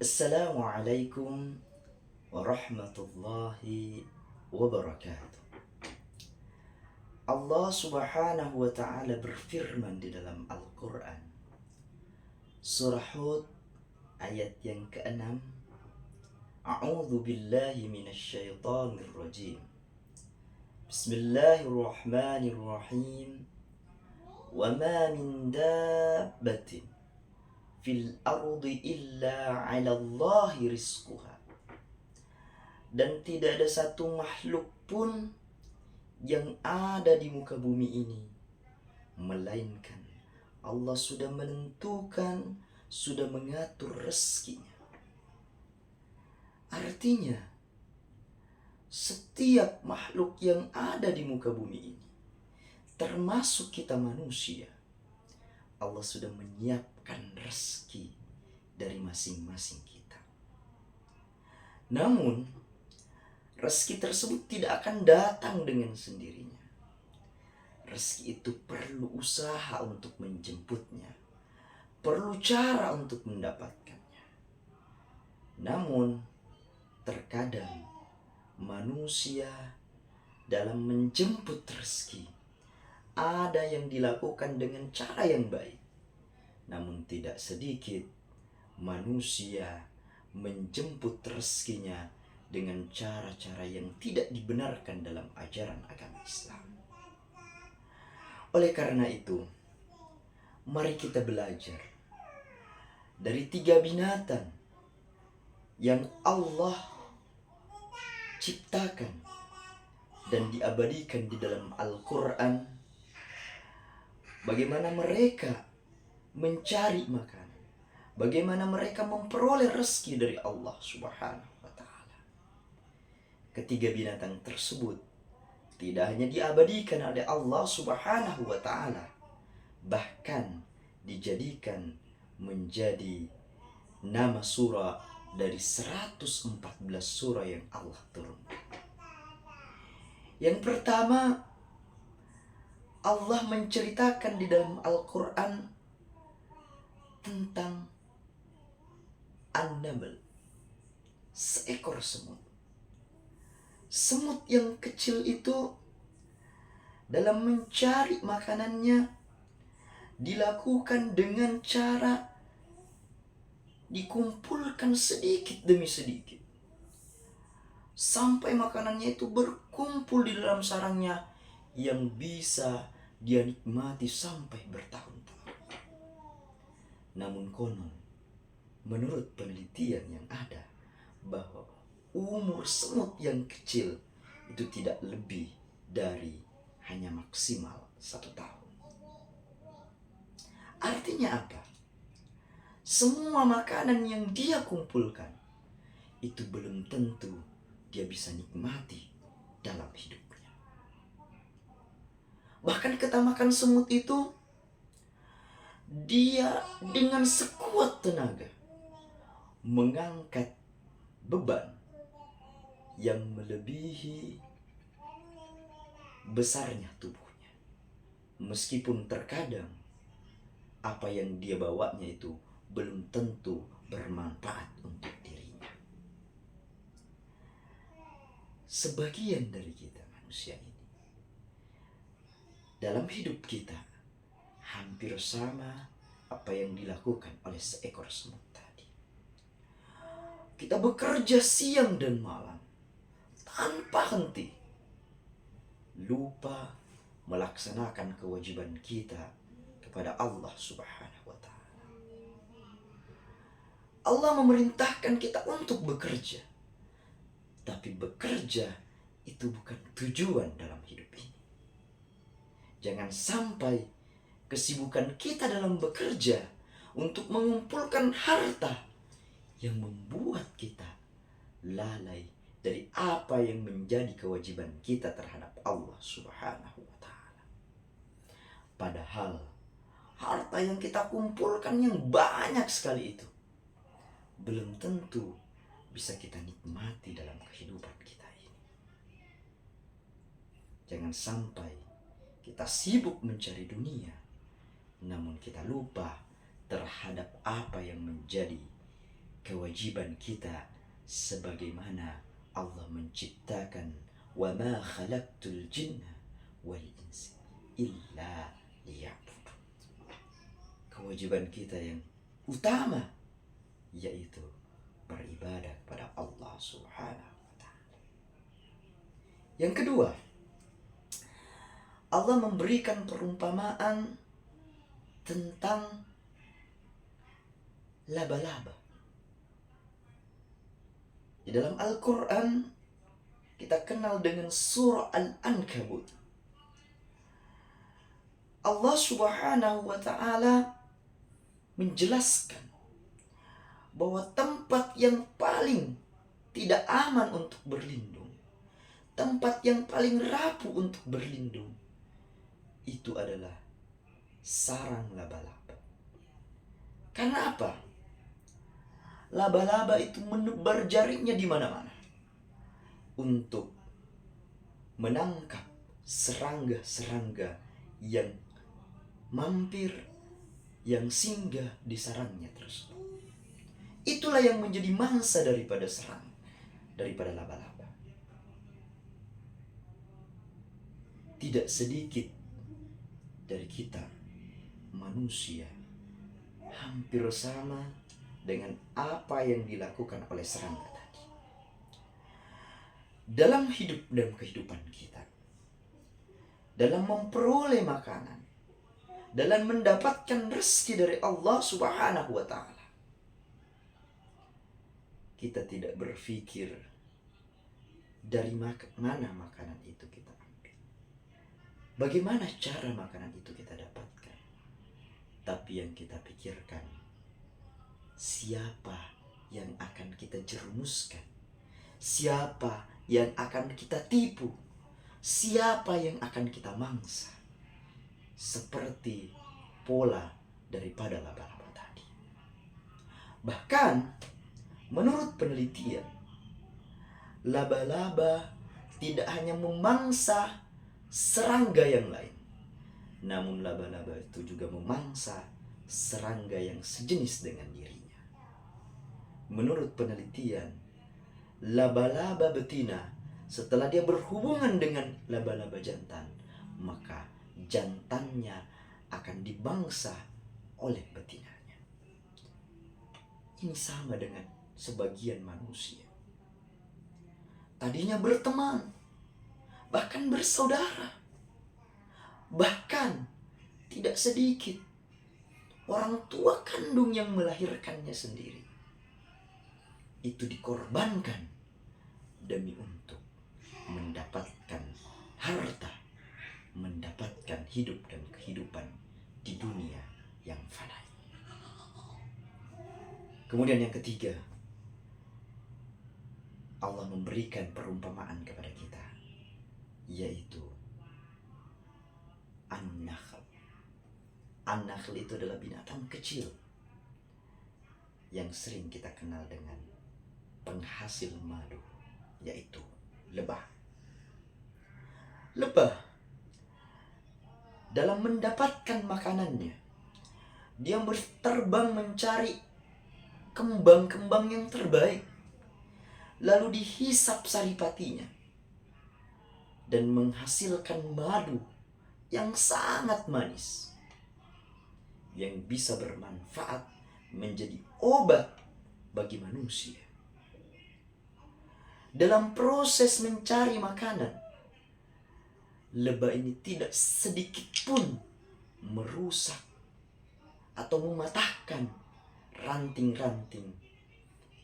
Assalamualaikum warahmatullahi wabarakatuh. Allah subhanahu wa ta'ala berfirman di dalam Al-Quran, Surah Hud ayat yang ke-6. A'udzu billahi minasyaitonir rajim. Bismillahirrahmanirrahim. Wa ma min dabbatin fil ardi illa 'ala Allahi rizquha. Dan tidak ada satu makhluk pun yang ada di muka bumi ini, melainkan Allah sudah menentukan, sudah mengatur rezekinya. Artinya, setiap makhluk yang ada di muka bumi ini, termasuk kita manusia, Allah sudah menyiapkan rezeki dari masing-masing kita. Namun, rezeki tersebut tidak akan datang dengan sendirinya. Rezeki itu perlu usaha untuk menjemputnya, perlu cara untuk mendapatkannya. Namun, terkadang manusia dalam menjemput rezeki ada yang dilakukan dengan cara yang baik, namun tidak sedikit manusia menjemput rezekinya dengan cara-cara yang tidak dibenarkan dalam ajaran agama Islam. Oleh karena itu, mari kita belajar dari 3 binatang yang Allah ciptakan dan diabadikan di dalam Al-Quran, bagaimana mereka mencari makanan, bagaimana mereka memperoleh rezeki dari Allah Subhanahu wa Ta'ala. Ketiga binatang tersebut tidak hanya diabadikan oleh Allah Subhanahu wa Ta'ala, bahkan dijadikan menjadi nama surah dari 114 surah yang Allah turunkan. Yang pertama, Allah menceritakan di dalam Al-Quran tentang An-Naml, seekor semut. Semut yang kecil itu dalam mencari makanannya dilakukan dengan cara dikumpulkan sedikit demi sedikit, sampai makanannya itu berkumpul di dalam sarangnya yang bisa dia nikmati sampai bertahun-tahun. Namun konon, menurut penelitian yang ada, bahwa umur semut yang kecil itu tidak lebih dari hanya maksimal 1 tahun. Artinya apa? Semua makanan yang dia kumpulkan itu belum tentu dia bisa nikmati dalam hidupnya. Bahkan ketika makan semut itu, dia dengan sekuat tenaga mengangkat beban yang melebihi besarnya tubuhnya. Meskipun terkadang apa yang dia bawanya itu belum tentu bermanfaat untuk dirinya. Sebagian dari kita manusia ini, dalam hidup kita hampir sama apa yang dilakukan oleh seekor semut tadi. Kita bekerja siang dan malam tanpa henti, lupa melaksanakan kewajiban kita kepada Allah Subhanahu wa Ta'ala. Allah memerintahkan kita untuk bekerja, tapi bekerja itu bukan tujuan dalam hidup ini. Jangan sampai kesibukan kita dalam bekerja untuk mengumpulkan harta yang membuat kita lalai dari apa yang menjadi kewajiban kita terhadap Allah Subhanahu wa Ta'ala. Padahal harta yang kita kumpulkan yang banyak sekali itu belum tentu bisa kita nikmati dalam kehidupan kita ini. Jangan sampai kita sibuk mencari dunia, namun kita lupa terhadap apa yang menjadi kewajiban kita sebagaimana Allah menciptakan wa ma khalaqtul jinna wal insa illa liya'budun. Kewajiban kita yang utama yaitu beribadah kepada Allah Subhanahu wa ta'ala. Yang kedua, Allah memberikan perumpamaan tentang laba-laba. Di dalam Al-Quran kita kenal dengan surah Al-Ankabut. Allah Subhanahu wa ta'ala menjelaskan bahwa tempat yang paling tidak aman untuk berlindung, tempat yang paling rapuh untuk berlindung, itu adalah sarang laba-laba. Karena apa? Laba-laba itu menebar jaringnya di mana-mana untuk menangkap serangga-serangga yang mampir, yang singgah di sarangnya tersebut. Itulah yang menjadi mangsa daripada daripada laba-laba. Tidak sedikit dari kita manusia hampir sama dengan apa yang dilakukan oleh serangga tadi. Dalam hidup dan kehidupan kita, dalam memperoleh makanan, dalam mendapatkan rezeki dari Allah Subhanahu wa ta'ala, kita tidak berpikir dari mana makanan itu kita ambil, bagaimana cara makanan itu kita dapatkan. Tapi yang kita pikirkan, siapa yang akan kita jerumuskan, siapa yang akan kita tipu, siapa yang akan kita mangsa. Seperti pola daripada laba-laba tadi. Bahkan menurut penelitian, laba-laba tidak hanya memangsa serangga yang lain, namun laba-laba itu juga memangsa serangga yang sejenis dengan dirinya. Menurut penelitian, laba-laba betina setelah dia berhubungan dengan laba-laba jantan, maka jantannya akan dibangsa oleh betinanya. Ini sama dengan sebagian manusia. Tadinya berteman, bahkan bersaudara. Bahkan tidak sedikit orang tua kandung yang melahirkannya sendiri itu dikorbankan demi untuk mendapatkan harta, mendapatkan hidup dan kehidupan di dunia yang fana. Kemudian yang ketiga, Allah memberikan perumpamaan kepada kita, yaitu an-nakhl. An-nakhl itu adalah binatang kecil yang sering kita kenal dengan penghasil madu, yaitu lebah. Lebah dalam mendapatkan makanannya, dia berterbang mencari kembang-kembang yang terbaik, lalu dihisap saripatinya dan menghasilkan madu yang sangat manis, yang bisa bermanfaat menjadi obat bagi manusia. Dalam proses mencari makanan, lebah ini tidak sedikit pun merusak atau mematahkan ranting-ranting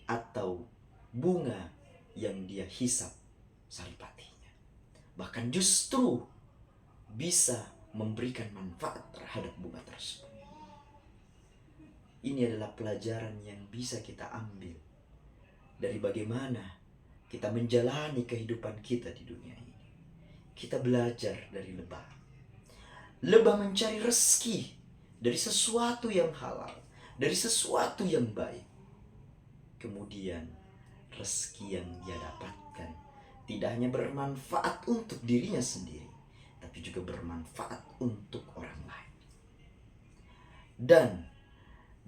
atau bunga yang dia hisap saripatinya. Bahkan justru bisa memberikan manfaat terhadap bunga tersebut. Ini adalah pelajaran yang bisa kita ambil dari bagaimana kita menjalani kehidupan kita di dunia ini. Kita belajar dari lebah. Lebah mencari rezeki dari sesuatu yang halal, dari sesuatu yang baik. Kemudian rezeki yang dia dapatkan tidak hanya bermanfaat untuk dirinya sendiri, tapi juga bermanfaat untuk orang lain. Dan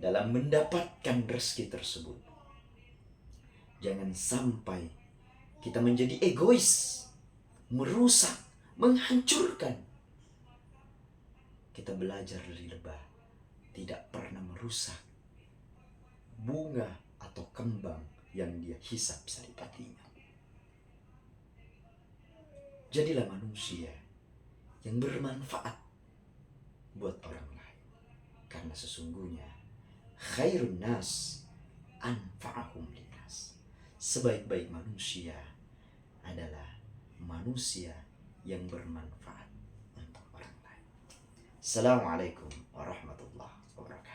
dalam mendapatkan rezeki tersebut, Jangan sampai kita menjadi egois, merusak, menghancurkan. Kita belajar dari lebah, tidak pernah merusak bunga atau kembang yang dia hisap saripatinya. Jadilah manusia yang bermanfaat buat orang lain. Karena sesungguhnya khairun nas anfa'ahum linnas. Sebaik-baik manusia adalah manusia yang bermanfaat untuk orang lain. Assalamualaikum warahmatullahi wabarakatuh.